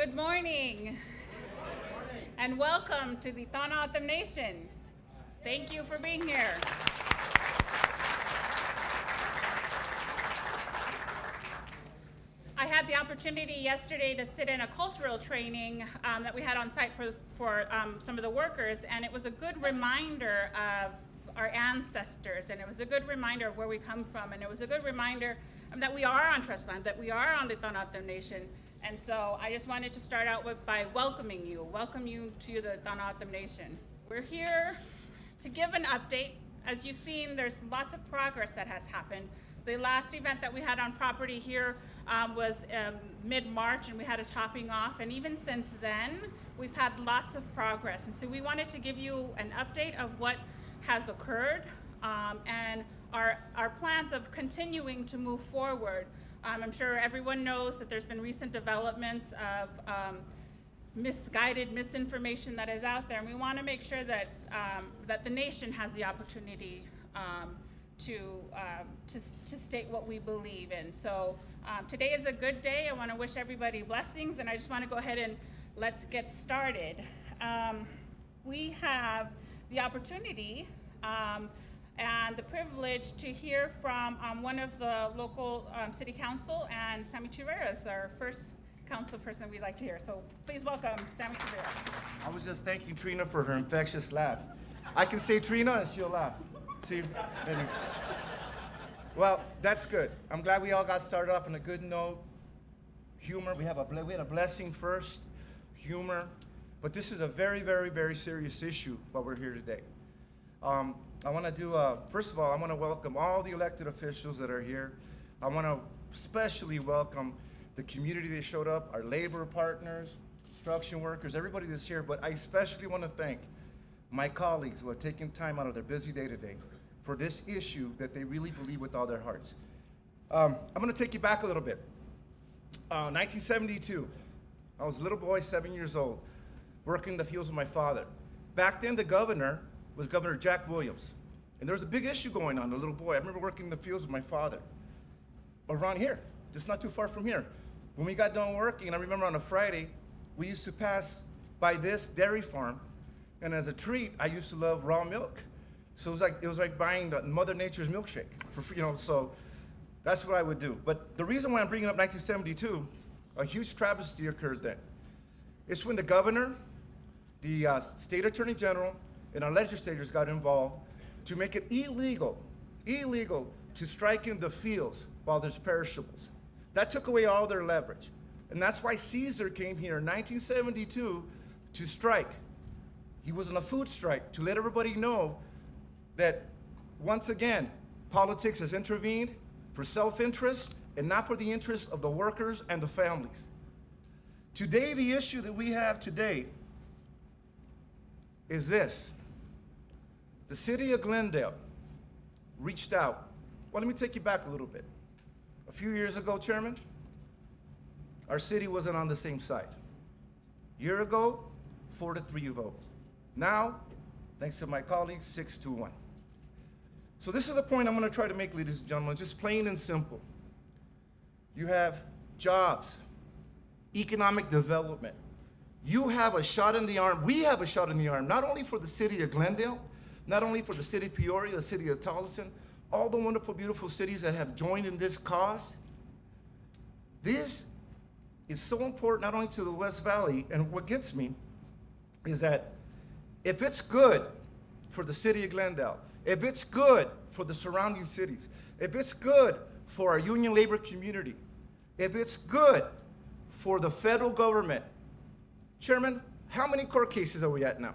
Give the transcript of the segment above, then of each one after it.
Good morning, and welcome to the Tohono O'odham Nation. Thank you for being here. I had the opportunity yesterday to sit in a cultural training that we had on site for some of the workers, and it was a good reminder of our ancestors, and it was a good reminder of where we come from, and it was a good reminder that we are on trust land, that we are on the Tohono O'odham Nation. And so I just wanted to start out by welcoming you to the Tohono O'odham Nation. We're here to give an update. As you've seen, there's lots of progress that has happened. The last event that we had on property here was mid-March, and we had a topping off. And even since then, we've had lots of progress. And so we wanted to give you an update of what has occurred and our plans of continuing to move forward. I'm sure everyone knows that there's been recent developments of misguided misinformation that is out there, and we want to make sure that that the nation has the opportunity to state what we believe in. So today is a good day. I want to wish everybody blessings, and I just want to go ahead and let's get started. We have the opportunity and the privilege to hear from one of the local city council, and Sammy Chirera is our first council person we'd like to hear. So please welcome Sammy Chirera. I was just thanking Trina for her infectious laugh. I can say Trina and she'll laugh. See? Anyway. Well, that's good. I'm glad we all got started off on a good note. Humor, we had a blessing first, humor, but this is a very, very, very serious issue while we're here today. I want to do, first of all, I want to welcome all the elected officials that are here. I want to especially welcome the community that showed up, our labor partners, construction workers, everybody that's here, but I especially want to thank my colleagues who are taking time out of their busy day today for this issue that they really believe with all their hearts. I'm going to take you back a little bit. 1972, I was a little boy, 7 years old, working in the fields with my father. Back then, the governor was Governor Jack Williams. And there was a big issue going on, a little boy. I remember working in the fields with my father around here, just not too far from here. When we got done working, I remember on a Friday, we used to pass by this dairy farm, and as a treat, I used to love raw milk. So it was like buying Mother Nature's milkshake, so that's what I would do. But the reason why I'm bringing up 1972, a huge travesty occurred then. It's when the governor, the state attorney general, and our legislators got involved to make it illegal to strike in the fields while there's perishables. That took away all their leverage. And that's why Caesar came here in 1972 to strike. He was on a food strike to let everybody know that, once again, politics has intervened for self-interest and not for the interests of the workers and the families. Today, the issue that we have today is this. The city of Glendale reached out. Well, let me take you back a little bit. A few years ago, Chairman, our city wasn't on the same side. A year ago, 4-3 vote. Now, thanks to my colleagues, 6-1. So this is the point I'm going to try to make, ladies and gentlemen, just plain and simple. You have jobs, economic development. You have a shot in the arm, we have a shot in the arm, not only for the city of Glendale, not only for the city of Peoria, the city of Tolleson, all the wonderful, beautiful cities that have joined in this cause. This is so important not only to the West Valley, and what gets me is that if it's good for the city of Glendale, if it's good for the surrounding cities, if it's good for our union labor community, if it's good for the federal government, Chairman, how many court cases are we at now?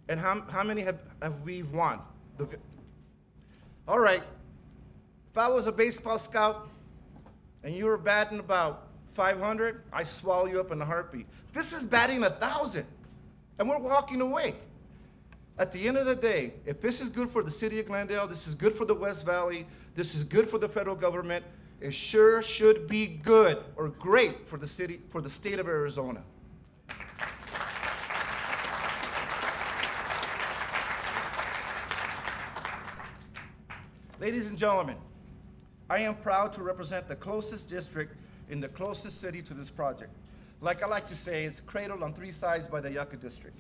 And how many have we won? All right, if I was a baseball scout and you were batting about 500, I swallow you up in a heartbeat. This is batting 1,000, and we're walking away. At the end of the day, if this is good for the city of Glendale, this is good for the West Valley, this is good for the federal government, it sure should be good or great for the city, for the state of Arizona. Ladies and gentlemen, I am proud to represent the closest district in the closest city to this project. Like I like to say, it's cradled on 3 sides by the Yucca District.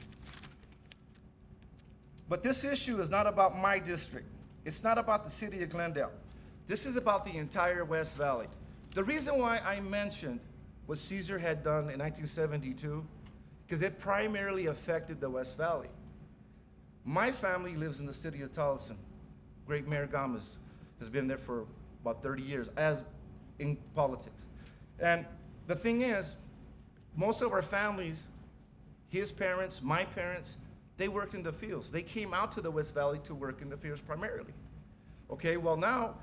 But this issue is not about my district. It's not about the city of Glendale. This is about the entire West Valley. The reason why I mentioned what Caesar had done in 1972, because it primarily affected the West Valley. My family lives in the city of Tolleson. Great Mayor Gomez has been there for about 30 years, as in politics. And the thing is, most of our families, his parents, my parents, they worked in the fields. They came out to the West Valley to work in the fields primarily. Okay, well now,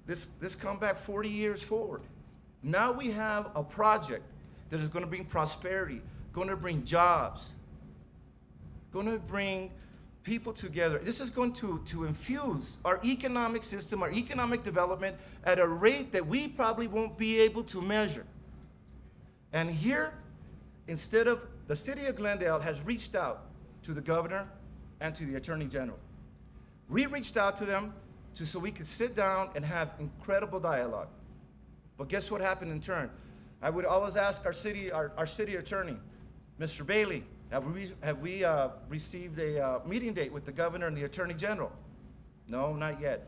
this come back 40 years forward. Now we have a project that is going to bring prosperity, going to bring jobs, going to bring people together. This is going to infuse our economic system, our economic development at a rate that we probably won't be able to measure. And here, instead of, the city of Glendale has reached out to the governor and to the attorney general. We reached out to them so we could sit down and have incredible dialogue. But guess what happened in turn? I would always ask our city attorney, Mr. Bailey, have we received a meeting date with the governor and the attorney general? No, not yet.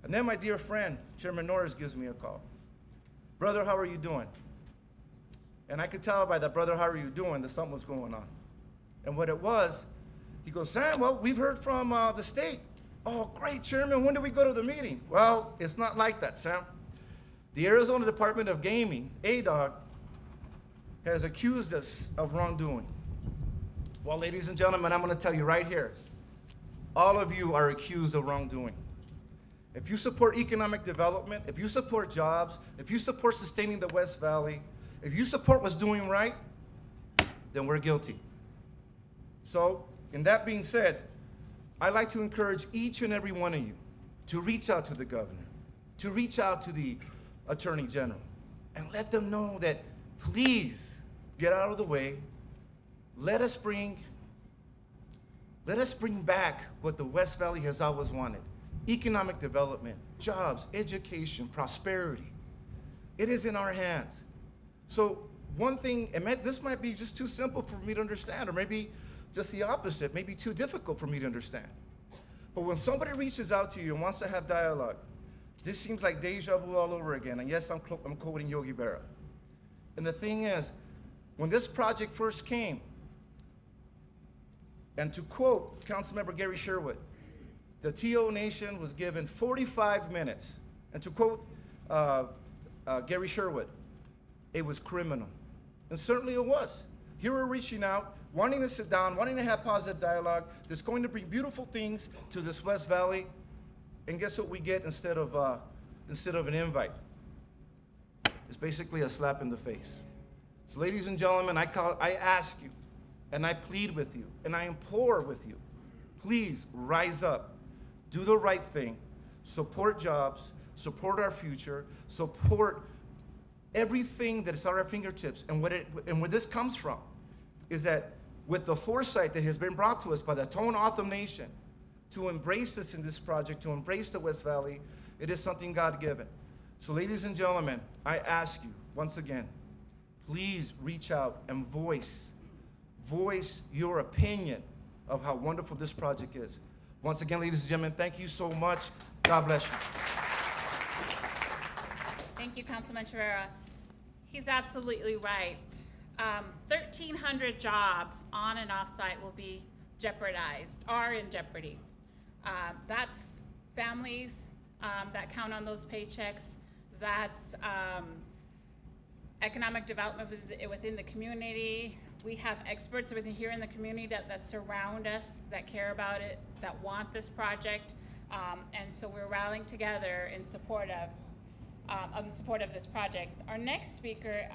And then my dear friend, Chairman Norris, gives me a call. Brother, how are you doing? And I could tell by that, brother, how are you doing, that something was going on. And what it was, he goes, Sam, well, we've heard from the state. Oh, great, Chairman, when do we go to the meeting? Well, it's not like that, Sam. The Arizona Department of Gaming, ADOG, has accused us of wrongdoing. Well, ladies and gentlemen, I'm going to tell you right here, all of you are accused of wrongdoing. If you support economic development, if you support jobs, if you support sustaining the West Valley, if you support what's doing right, then we're guilty. So, in that being said, I'd like to encourage each and every one of you to reach out to the governor, to reach out to the attorney general, and let them know that please get out of the way. Let us bring back what the West Valley has always wanted: economic development, jobs, education, prosperity. It is in our hands. So one thing, and this might be just too simple for me to understand, or maybe just the opposite, maybe too difficult for me to understand. But when somebody reaches out to you and wants to have dialogue, this seems like deja vu all over again. And yes, I'm quoting Yogi Berra. And the thing is, when this project first came, and to quote Councilmember Gary Sherwood, the Tohono Nation was given 45 minutes. And to quote Gary Sherwood, it was criminal. And certainly it was. Here we're reaching out, wanting to sit down, wanting to have positive dialogue that's going to bring beautiful things to this West Valley. And guess what we get instead of an invite? It's basically a slap in the face. So ladies and gentlemen, I ask you, and I plead with you, and I implore with you, please rise up, do the right thing, support jobs, support our future, support everything that is at our fingertips. And where this comes from is that with the foresight that has been brought to us by the Tohono O'odham Nation to embrace us in this project, to embrace the West Valley, it is something God-given. So ladies and gentlemen, I ask you once again, please reach out and voice your opinion of how wonderful this project is. Once again, ladies and gentlemen, thank you so much. God bless you. Thank you, Councilman Herrera. He's absolutely right. 1,300 jobs on and off site will be jeopardized, are in jeopardy. That's families that count on those paychecks. That's economic development within the community. We have experts here in the community that surround us, that care about it, that want this project. And so we're rallying together in support of this project. Our next speaker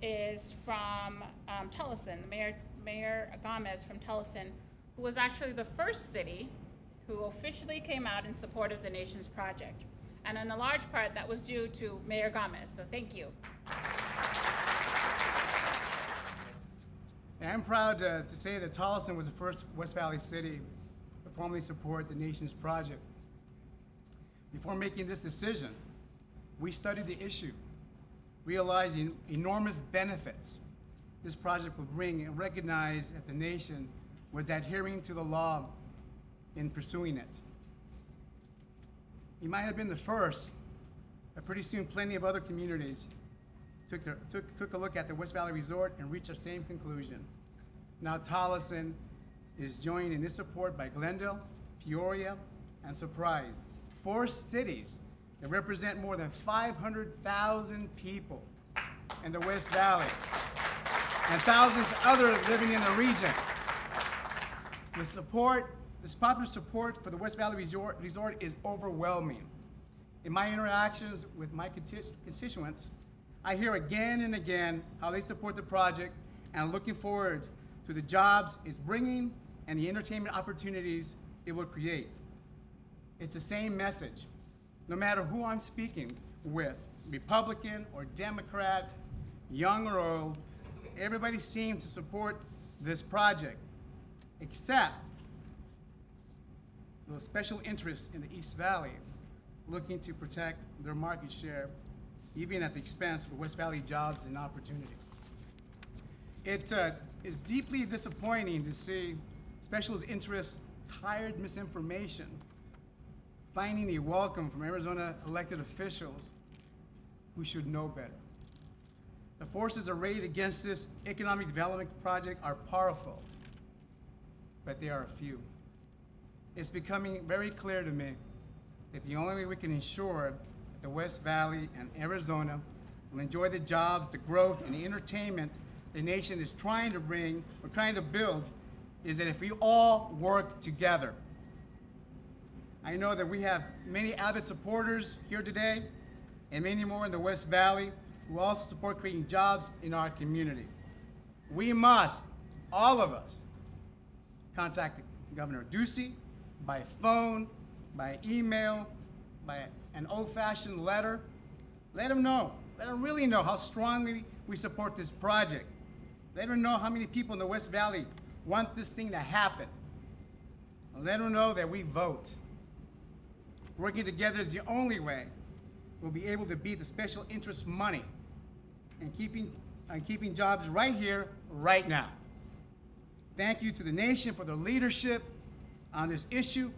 is from Tolleson, Mayor Gomez from Tolleson, who was actually the first city who officially came out in support of the nation's project. And in a large part, that was due to Mayor Gomez, so thank you. I'm proud to say that Tolleson was the first West Valley city to formally support the nation's project. Before making this decision, we studied the issue. realized the enormous benefits this project will bring and recognized that the nation was adhering to the law in pursuing it. He might have been the first, but pretty soon plenty of other communities took a look at the West Valley Resort and reached the same conclusion. Now Tolleson is joined in this support by Glendale, Peoria, and Surprise, 4 cities that represent more than 500,000 people in the West Valley, and thousands others living in the region. The support, this popular support for the West Valley Resort is overwhelming. In my interactions with my constituents, I hear again and again how they support the project and are looking forward to the jobs it's bringing and the entertainment opportunities it will create. It's the same message. No matter who I'm speaking with, Republican or Democrat, young or old, everybody seems to support this project, except those special interests in the East Valley looking to protect their market share, even at the expense of the West Valley jobs and opportunity. It is deeply disappointing to see special interests tired misinformation finding a welcome from Arizona elected officials who should know better. The forces arrayed against this economic development project are powerful, but they are few. It's becoming very clear to me that the only way we can ensure that the West Valley and Arizona will enjoy the jobs, the growth, and the entertainment the nation is trying to bring or trying to build is that if we all work together. I know that we have many avid supporters here today and many more in the West Valley who also support creating jobs in our community. We must, all of us, contact Governor Ducey by phone, by email, by an old-fashioned letter. Let him know, let him really know how strongly we support this project. Let him know how many people in the West Valley want this thing to happen. And let him know that we vote. Working together is the only way we'll be able to beat the special interest money and keeping jobs right here, right now. Thank you to the nation for their leadership on this issue,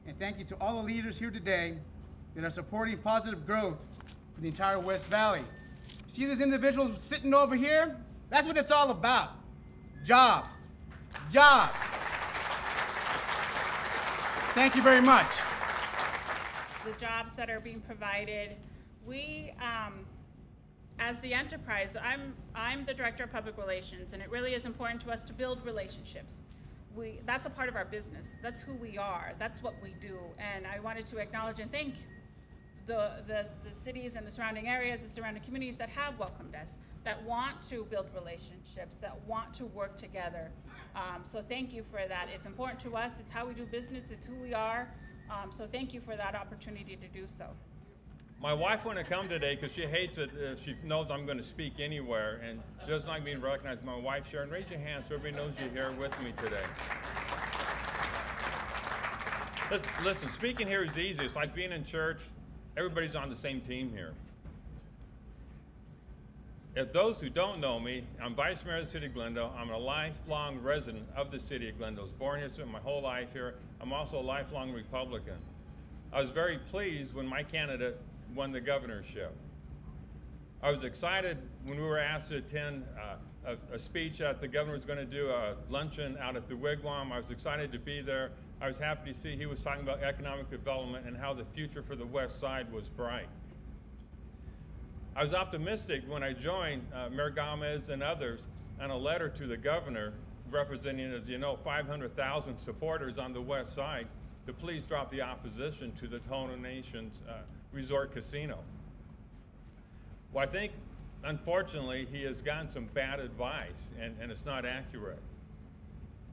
and thank you to all the leaders here today that are supporting positive growth for the entire West Valley. See these individuals sitting over here? That's what it's all about. Jobs. Jobs. Thank you very much. The jobs that are being provided, we, as the enterprise, I'm the director of public relations, and it really is important to us to build relationships. That's a part of our business. That's who we are. That's what we do. And I wanted to acknowledge and thank the cities and the surrounding areas, the surrounding communities that have welcomed us, that want to build relationships, that want to work together. So thank you for that. It's important to us. It's how we do business. It's who we are. So thank you for that opportunity to do so. My wife wouldn't come today because she hates it. She knows I'm going to speak anywhere, and just not being recognized. My wife, Sharon, raise your hand so everybody knows you're here with me today. Listen, speaking here is easy. It's like being in church. Everybody's on the same team here. If those who don't know me, I'm Vice Mayor of the City of Glendale. I'm a lifelong resident of the City of Glendale. I was born here, spent my whole life here. I'm also a lifelong Republican. I was very pleased when my candidate won the governorship. I was excited when we were asked to attend a speech that the governor was going to do, a luncheon out at the Wigwam. I was excited to be there. I was happy to see he was talking about economic development and how the future for the West Side was bright. I was optimistic when I joined Mayor Gomez and others on a letter to the governor representing, as you know, 500,000 supporters on the West Side to please drop the opposition to the Tohono Nation's resort casino. Well, I think, unfortunately, he has gotten some bad advice, and it's not accurate.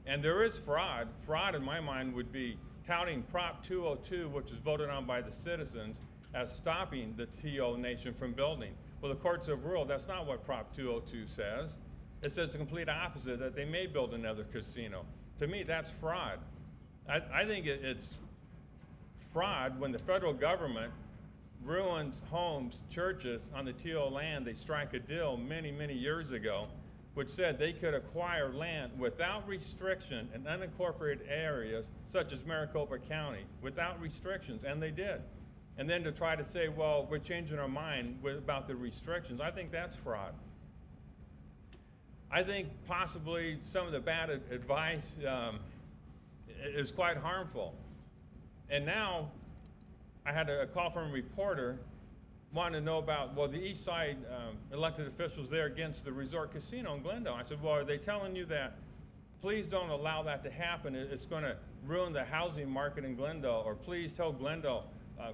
And there is fraud. Fraud, in my mind, would be touting Prop 202, which was voted on by the citizens, as stopping the TO Nation from building. Well, the courts have ruled that's not what Prop 202 says. It says the complete opposite, that they may build another casino. To me, that's fraud. I think it's fraud when the federal government ruins, homes, churches on the TO land, they strike a deal many, many years ago, which said they could acquire land without restriction in unincorporated areas such as Maricopa County, without restrictions, and they did. And then to try to say, well, we're changing our mind about the restrictions, I think that's fraud. I think possibly some of the bad advice is quite harmful. And now, I had a call from a reporter wanting to know about, well, the East Side elected officials there against the resort casino in Glendale. I said, well, are they telling you that please don't allow that to happen? It's going to ruin the housing market in Glendale. Or please tell Glendale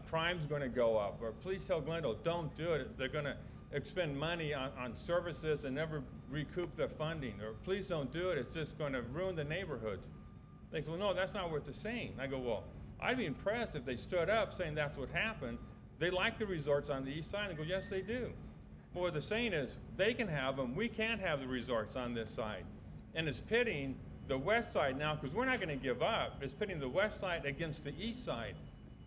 crime's going to go up. Or please tell Glendale don't do it. They're going to expend money on services and never recoup the funding. Or please don't do it. It's just going to ruin the neighborhoods. They go, well, no, that's not what they're saying. I go, well, I'd be impressed if they stood up saying that's what happened. They like the resorts on the east side. They go, yes, they do. But what they're saying is they can have them. We can't have the resorts on this side. And it's pitting the west side now, because we're not going to give up. It's pitting the west side against the east side.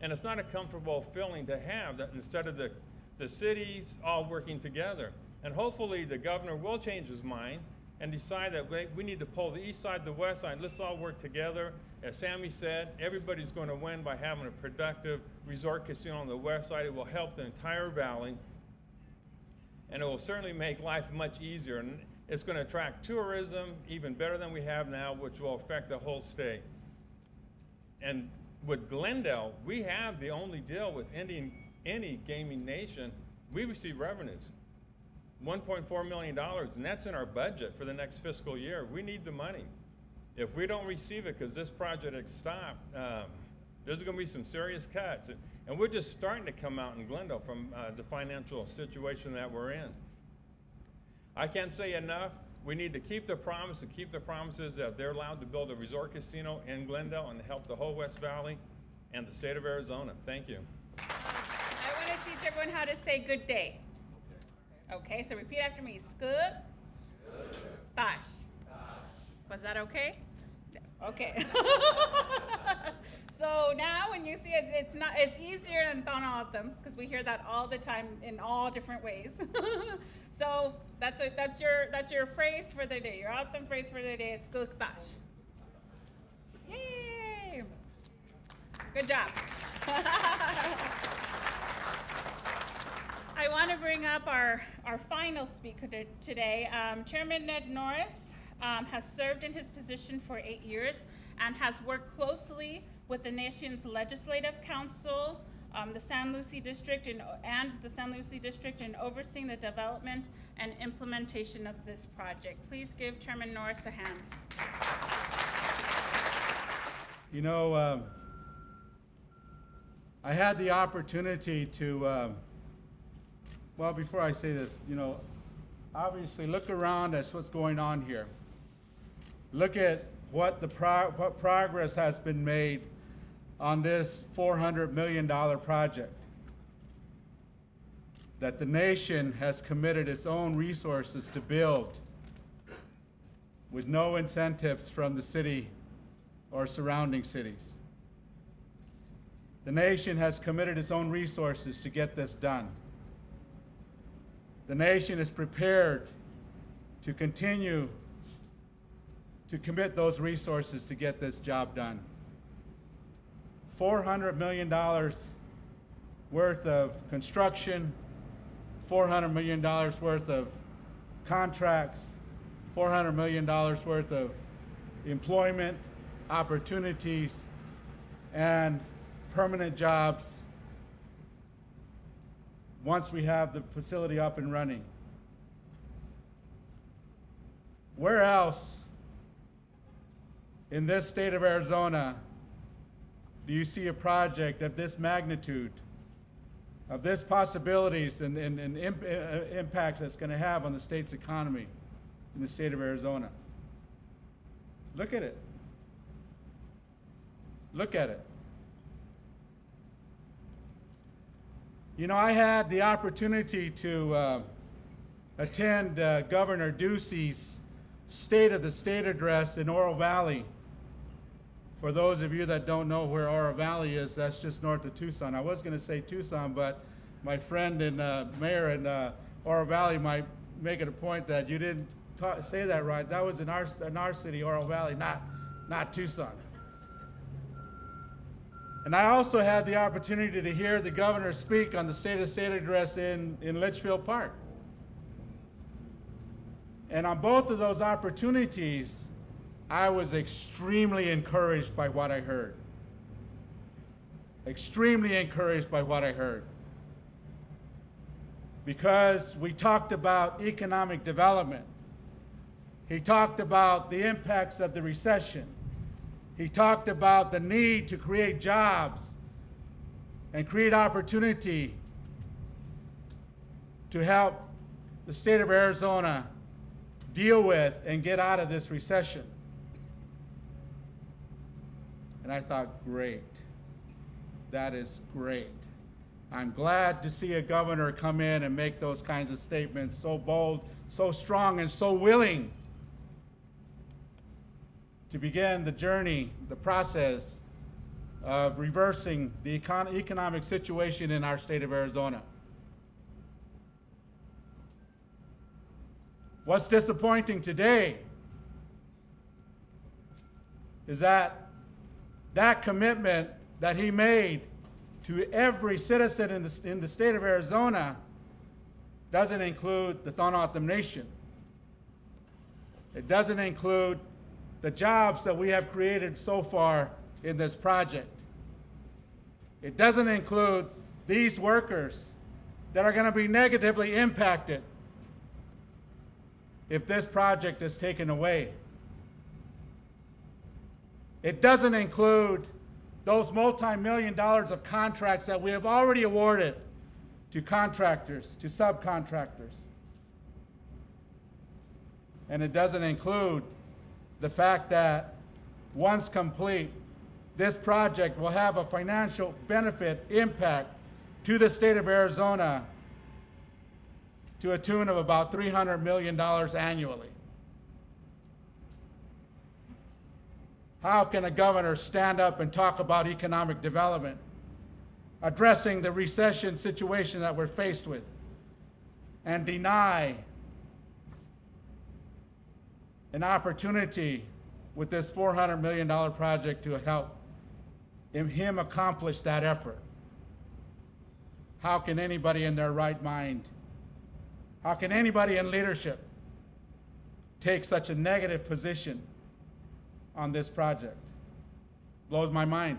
And it's not a comfortable feeling to have that instead of the cities all working together. And hopefully the governor will change his mind and decide that we need to pull the east side, the west side. Let's all work together. As Sammy said, everybody's going to win by having a productive resort casino on the west side. It will help the entire valley, and it will certainly make life much easier. And it's going to attract tourism even better than we have now, which will affect the whole state. And with Glendale, we have the only deal with any gaming nation. We receive revenues, $1.4 million, and that's in our budget for the next fiscal year. We need the money. If we don't receive it because this project has stopped, there's going to be some serious cuts. And we're just starting to come out in Glendale from the financial situation that we're in. I can't say enough. We need to keep the promise and keep the promises that they're allowed to build a resort casino in Glendale and help the whole West Valley and the state of Arizona. Thank you. I want to teach everyone how to say good day. Okay, so repeat after me. Skug. Bash. Was that okay? Okay. So now when you see it, it's easier in Tohono O'odham because we hear that all the time in all different ways. So that's your phrase for the day. Your O'odham phrase for the day is skug bash. Yay! Good job. I want to bring up our final speaker today. Chairman Ned Norris has served in his position for 8 years and has worked closely with the nation's Legislative Council, the San Lucie District, and the San Lucie District in overseeing the development and implementation of this project. Please give Chairman Norris a hand. You know, I had the opportunity to, well, before I say this, you know, obviously look around at what's going on here. Look at what what progress has been made on this $400 million project that the nation has committed its own resources to build with no incentives from the city or surrounding cities. The nation has committed its own resources to get this done. The nation is prepared to continue to commit those resources to get this job done. $400 million worth of construction, $400 million worth of contracts, $400 million worth of employment opportunities, and permanent jobs once we have the facility up and running. Where else in this state of Arizona do you see a project of this magnitude, of this possibilities and impacts that's going to have on the state's economy in the state of Arizona? Look at it. Look at it. You know, I had the opportunity to attend Governor Ducey's State of the State address in Oro Valley. For those of you that don't know where Oro Valley is, that's just north of Tucson. I was going to say Tucson, but my friend and mayor in Oro Valley might make it a point that you didn't say that right. That was in our city, Oro Valley, not Tucson. And I also had the opportunity to hear the governor speak on the State of State address in Litchfield Park. And on both of those opportunities, I was extremely encouraged by what I heard. Extremely encouraged by what I heard. Because we talked about economic development. He talked about the impacts of the recession. He talked about the need to create jobs and create opportunity to help the state of Arizona deal with and get out of this recession. And I thought, great. That is great. I'm glad to see a governor come in and make those kinds of statements, so bold, so strong, and so willing to begin the journey, the process of reversing the economic situation in our state of Arizona. What's disappointing today is that that commitment that he made to every citizen in the state of Arizona doesn't include the Tohono O'odham Nation. It doesn't include the jobs that we have created so far in this project. It doesn't include these workers that are going to be negatively impacted if this project is taken away. It doesn't include those multi-million dollars of contracts that we have already awarded to contractors, to subcontractors. And it doesn't include the fact that once complete, this project will have a financial benefit impact to the state of Arizona to a tune of about $300 million annually. How can a governor stand up and talk about economic development, addressing the recession situation that we're faced with, and deny an opportunity with this $400 million project to help him accomplish that effort? How can anybody in their right mind, how can anybody in leadership take such a negative position on this project? Blows my mind.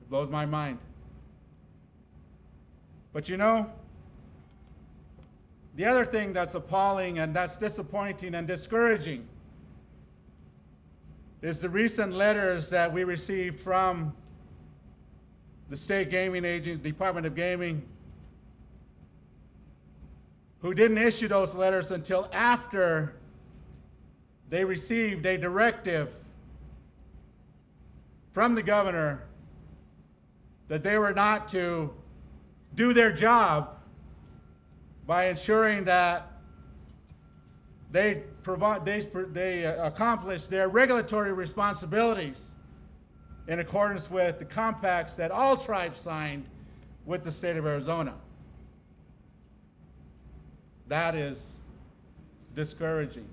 It blows my mind. But you know, the other thing that's appalling and that's disappointing and discouraging is the recent letters that we received from the state gaming agency, Department of Gaming, who didn't issue those letters until after they received a directive from the governor that they were not to do their job by ensuring that they accomplish their regulatory responsibilities in accordance with the compacts that all tribes signed with the state of Arizona. That is discouraging.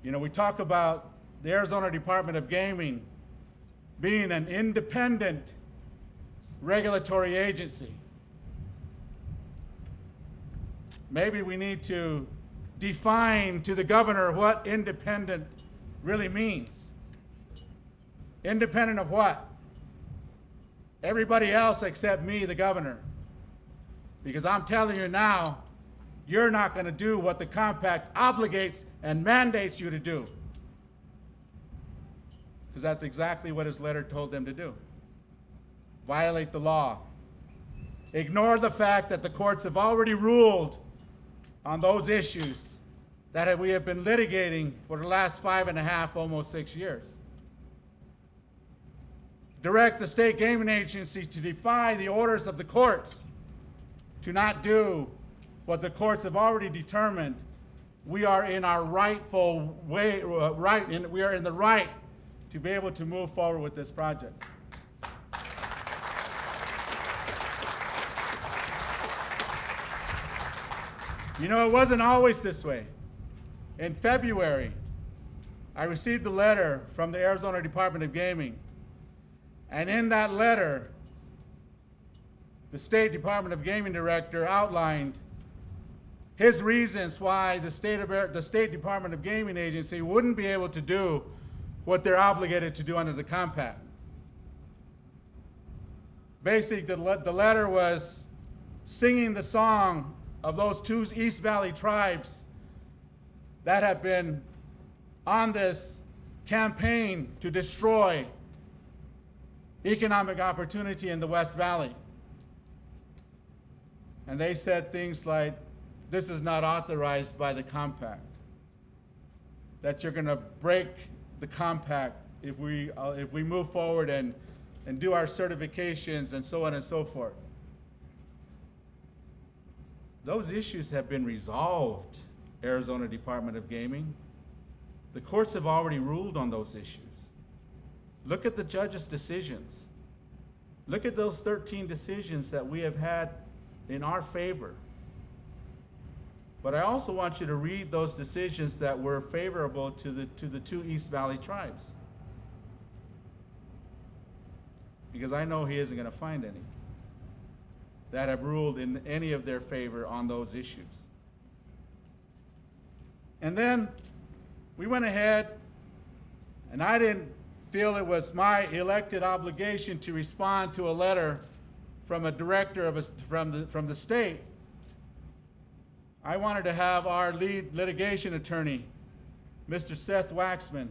You know, we talk about the Arizona Department of Gaming being an independent regulatory agency. Maybe we need to define to the governor what independent really means. Independent of what? Everybody else except me, the governor. Because I'm telling you now, you're not going to do what the compact obligates and mandates you to do. Because that's exactly what his letter told them to do. Violate the law. Ignore the fact that the courts have already ruled on those issues that we have been litigating for the last 5.5, almost 6 years. Direct the state gaming agency to defy the orders of the courts, to not do what the courts have already determined. We are in our rightful way, we are in the right to be able to move forward with this project. You know, it wasn't always this way. In February, I received a letter from the Arizona Department of Gaming. And in that letter, the State Department of Gaming director outlined his reasons why the State Department of Gaming agency wouldn't be able to do what they're obligated to do under the compact. Basically, the letter was singing the song of those two East Valley tribes that have been on this campaign to destroy economic opportunity in the West Valley. And they said things like, this is not authorized by the compact, that you're going to break the compact if we move forward and do our certifications and so on and so forth. Those issues have been resolved, Arizona Department of Gaming. The courts have already ruled on those issues. Look at the judge's decisions. Look at those 13 decisions that we have had in our favor. But I also want you to read those decisions that were favorable to the two East Valley tribes. Because I know he isn't going to find any that have ruled in any of their favor on those issues. And then we went ahead, and I didn't feel it was my elected obligation to respond to a letter from a director from the state. I wanted to have our lead litigation attorney, Mr. Seth Waxman,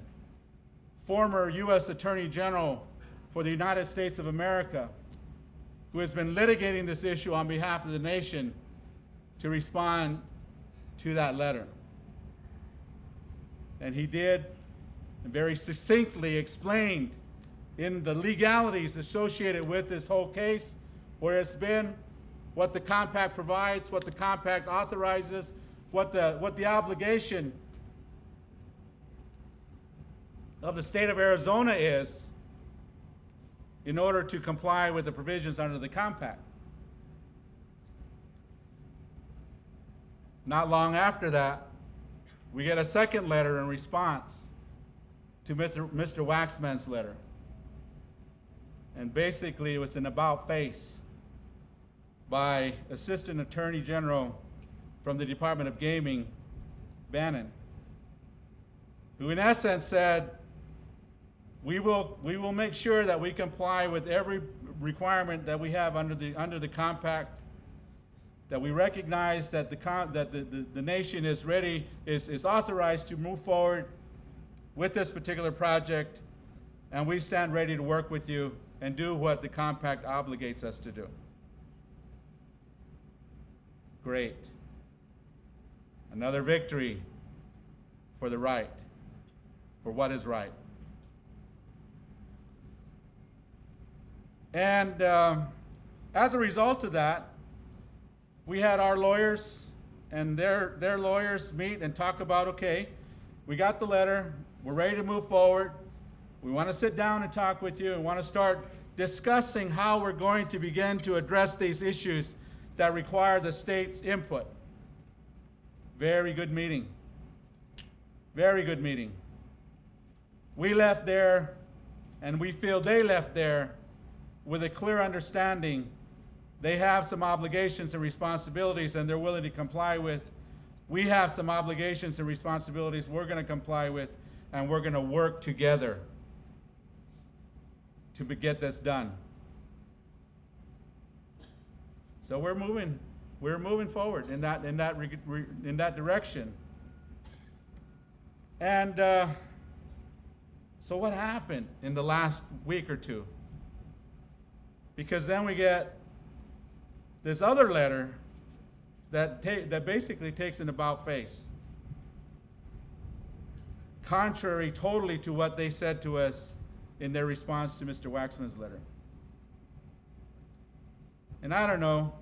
former U.S. Attorney General for the United States of America, who has been litigating this issue on behalf of the nation, to respond to that letter. And he did, and very succinctly explained in the legalities associated with this whole case, where it's been, what the compact provides, what the compact authorizes, what the obligation of the state of Arizona is in order to comply with the provisions under the compact. Not long after that, we get a second letter in response to Mr. Waxman's letter. And basically, it was an about-face by Assistant Attorney General from the Department of Gaming, Bannon, who in essence said, we will make sure that we comply with every requirement that we have under the compact, that we recognize that the nation is ready, is authorized to move forward with this particular project, and we stand ready to work with you and do what the compact obligates us to do. Great. Another victory for the right, for what is right. And as a result of that, we had our lawyers and their lawyers meet and talk about, okay, we got the letter, we're ready to move forward, we want to sit down and talk with you and want to start discussing how we're going to begin to address these issues that require the state's input. Very good meeting. Very good meeting. We left there, and we feel they left there with a clear understanding they have some obligations and responsibilities and they're willing to comply with. We have some obligations and responsibilities we're going to comply with, and we're going to work together to get this done. So we're moving forward in that direction. And so what happened in the last week or two? Because then we get this other letter that basically takes an about face, contrary totally to what they said to us in their response to Mr. Waxman's letter. And I don't know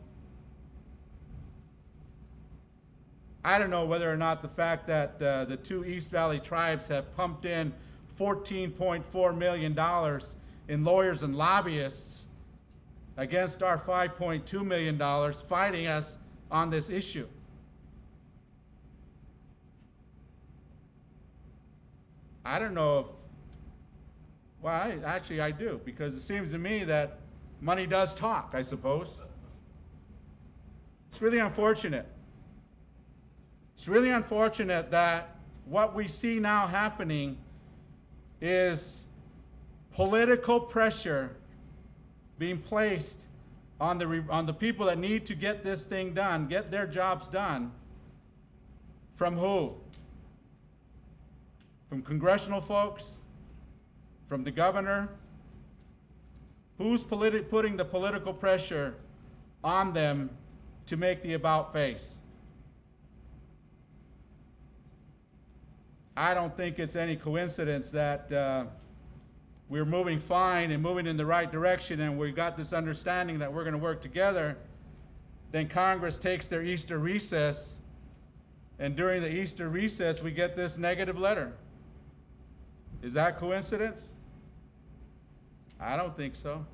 whether or not the fact that the two East Valley tribes have pumped in $14.4 million in lawyers and lobbyists against our $5.2 million fighting us on this issue. I don't know if, well, actually I do, because it seems to me that money does talk, I suppose. It's really unfortunate. It's really unfortunate that what we see now happening is political pressure being placed on the people that need to get this thing done, get their jobs done. From who? From congressional folks? From the governor? Who's putting the political pressure on them to make the about face? I don't think it's any coincidence that we're moving fine and moving in the right direction, and we've got this understanding that we're going to work together. Then Congress takes their Easter recess, and during the Easter recess, we get this negative letter. Is that coincidence? I don't think so.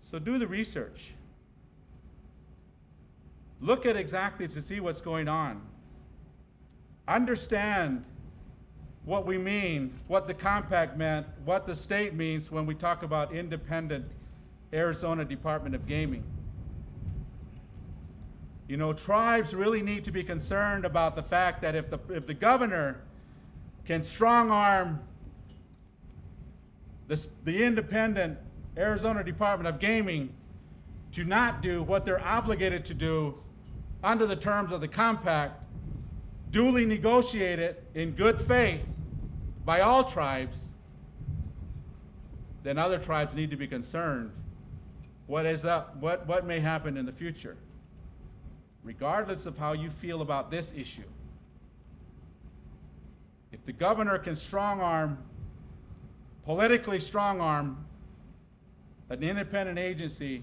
So do the research. Look at exactly to see what's going on. Understand what we mean, what the compact meant, what the state means when we talk about independent Arizona Department of Gaming. You know, tribes really need to be concerned about the fact that if the governor can strong-arm the independent Arizona Department of Gaming to not do what they're obligated to do under the terms of the compact, duly negotiated in good faith by all tribes, then other tribes need to be concerned. What is up? What may happen in the future? Regardless of how you feel about this issue, if the governor can politically strong-arm an independent agency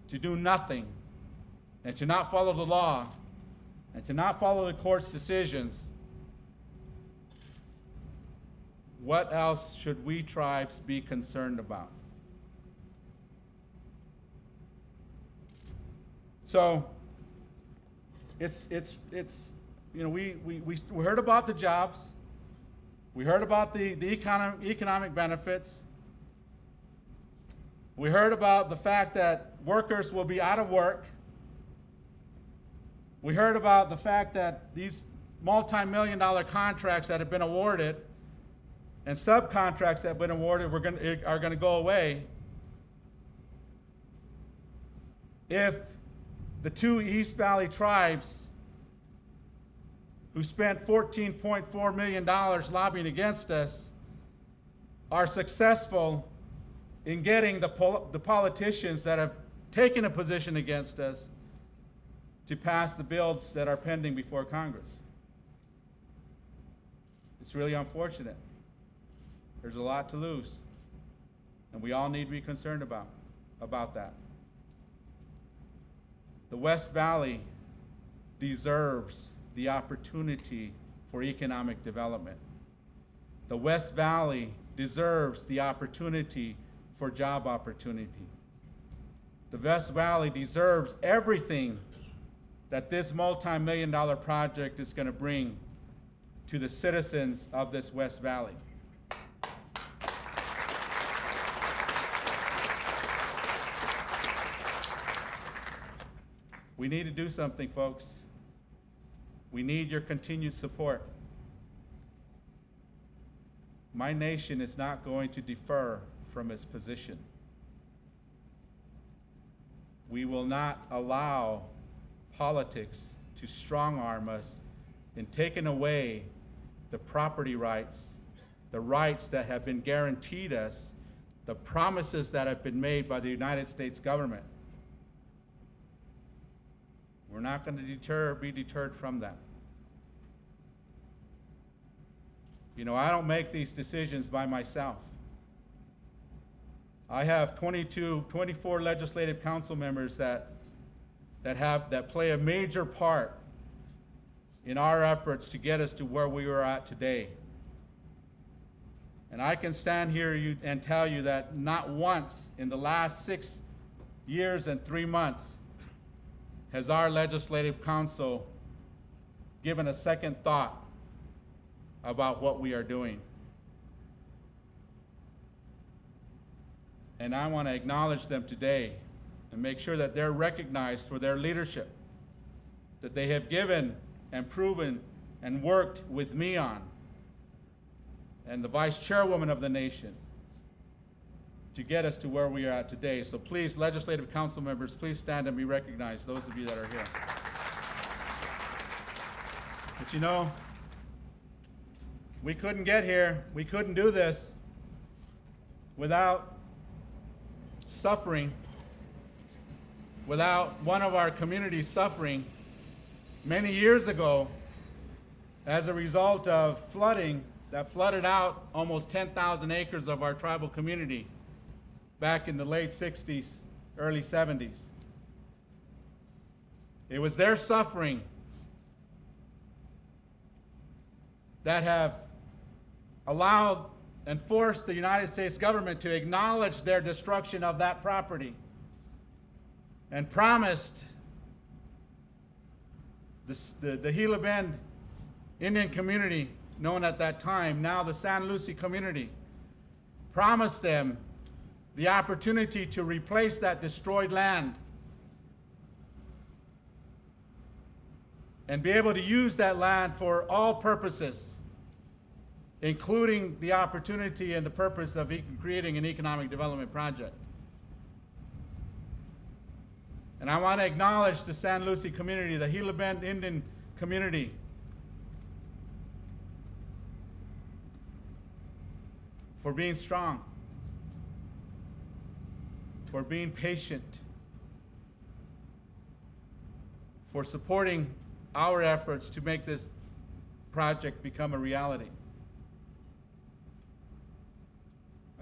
to do nothing and to not follow the law and to not follow the court's decisions, what else should we tribes be concerned about? So it's you know, we heard about the jobs. We heard about the economic benefits. We heard about the fact that workers will be out of work. We heard about the fact that these multi-million-dollar contracts that have been awarded and subcontracts that have been awarded are going to go away if the two East Valley tribes who spent $14.4 million lobbying against us are successful in getting the politicians that have taken a position against us to pass the bills that are pending before Congress. It's really unfortunate. There's a lot to lose, and we all need to be concerned about that. The West Valley deserves the opportunity for economic development. The West Valley deserves the opportunity for job opportunity. The West Valley deserves everything that this multi-million-dollar project is going to bring to the citizens of this West Valley. We need to do something, folks. We need your continued support. My nation is not going to defer from its position. We will not allow politics to strong-arm us in taking away the property rights, the rights that have been guaranteed us, the promises that have been made by the United States government. We're not going to be deterred from that. You know, I don't make these decisions by myself. I have 24 legislative council members that play a major part in our efforts to get us to where we are at today. And I can stand here and tell you that not once in the last 6 years and 3 months has our legislative council given a second thought about what we are doing. And I want to acknowledge them today and make sure that they're recognized for their leadership that they have given and proven and worked with me on, and the Vice Chairwoman of the nation, to get us to where we are at today. So please, Legislative Council members, please stand and be recognized, those of you that are here. But you know, we couldn't get here, we couldn't do this without suffering, without one of our communities suffering many years ago as a result of flooding that flooded out almost 10,000 acres of our tribal community back in the late 60s, early 70s. It was their suffering that have allowed and forced the United States government to acknowledge their destruction of that property and promised the Gila Bend Indian community, known at that time, now the San Lucie community, promised them the opportunity to replace that destroyed land and be able to use that land for all purposes, including the opportunity and the purpose of creating an economic development project. And I want to acknowledge the San Lucie community, the Gila Bend Indian community, for being strong, for being patient, for supporting our efforts to make this project become a reality.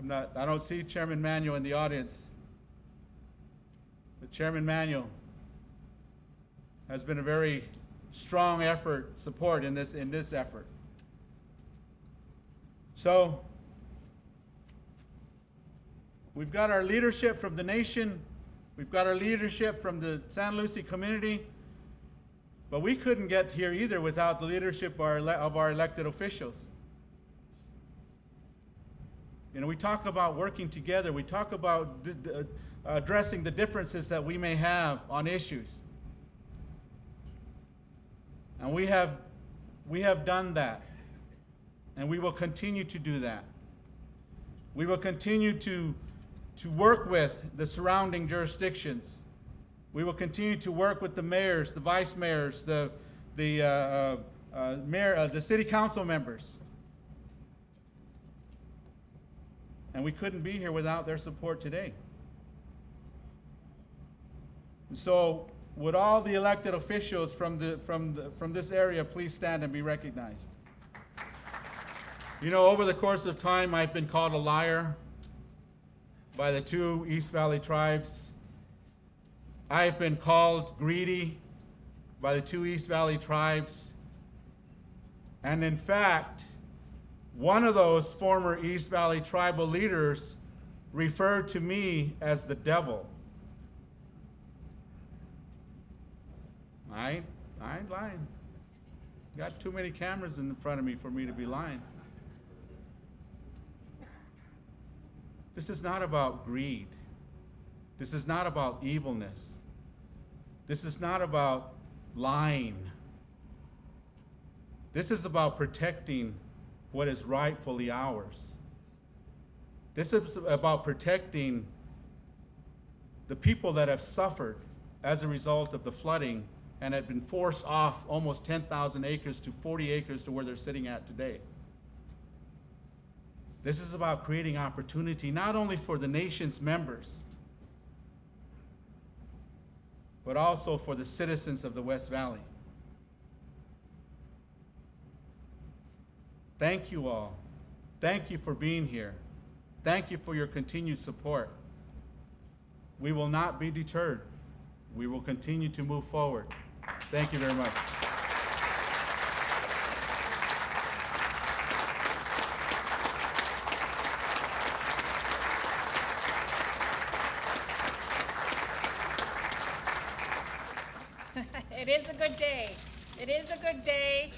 I don't see Chairman Manuel in the audience, but Chairman Manuel has been a very strong support in this effort. So, we've got our leadership from the nation, we've got our leadership from the San Lucie community, but we couldn't get here either without the leadership of our elected officials. You know, we talk about working together, we talk about addressing the differences that we may have on issues. And we have done that, and we will continue to do that. We will continue to work with the surrounding jurisdictions. We will continue to work with the mayors, the vice mayors, the city council members. And we couldn't be here without their support today. And so, would all the elected officials from this area please stand and be recognized? You know, over the course of time, I've been called a liar by the two East Valley tribes. I've been called greedy by the two East Valley tribes. And in fact, one of those former East Valley tribal leaders referred to me as the devil. I ain't lying. Got too many cameras in front of me for me to be lying. This is not about greed. This is not about evilness. This is not about lying. This is about protecting what is rightfully ours. This is about protecting the people that have suffered as a result of the flooding and have been forced off almost 10,000 acres to 40 acres to where they're sitting at today. This is about creating opportunity not only for the nation's members, but also for the citizens of the West Valley. Thank you all. Thank you for being here. Thank you for your continued support. We will not be deterred. We will continue to move forward. Thank you very much. It is a good day. It is a good day.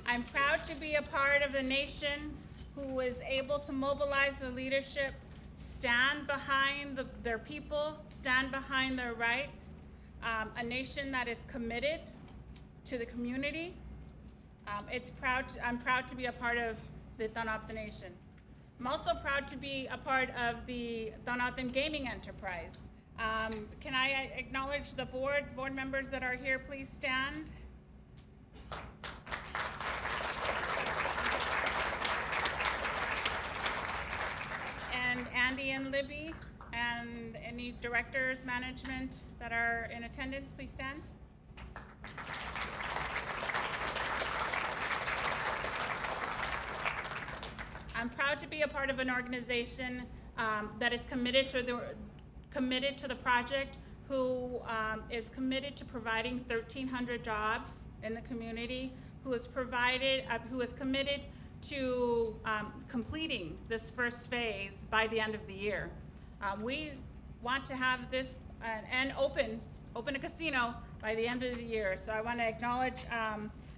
I'm proud to be a part of a nation who is able to mobilize the leadership, stand behind their people, stand behind their rights, a nation that is committed to the community. I'm proud to be a part of the Tohono O'odham Nation. I'm also proud to be a part of the Tohono O'odham Gaming Enterprise. Can I acknowledge the board members that are here? Please stand. And Andy and Libby, and any directors, management that are in attendance, please stand. I'm proud to be a part of an organization that is committed to the project, who is committed to providing 1,300 jobs in the community, who is committed to completing this first phase by the end of the year. We want to have this and open a casino by the end of the year. So I want to acknowledge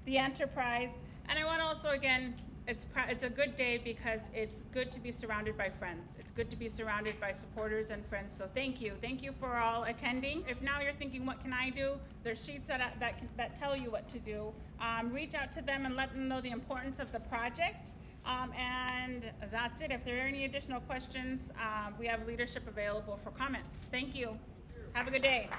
the enterprise, and I want to also, again, it's a good day because it's good to be surrounded by friends. It's good to be surrounded by supporters and friends. So thank you for all attending. If now you're thinking, what can I do? There's sheets that tell you what to do. Reach out to them and let them know the importance of the project. And that's it. If there are any additional questions, we have leadership available for comments. Thank you. Have a good day.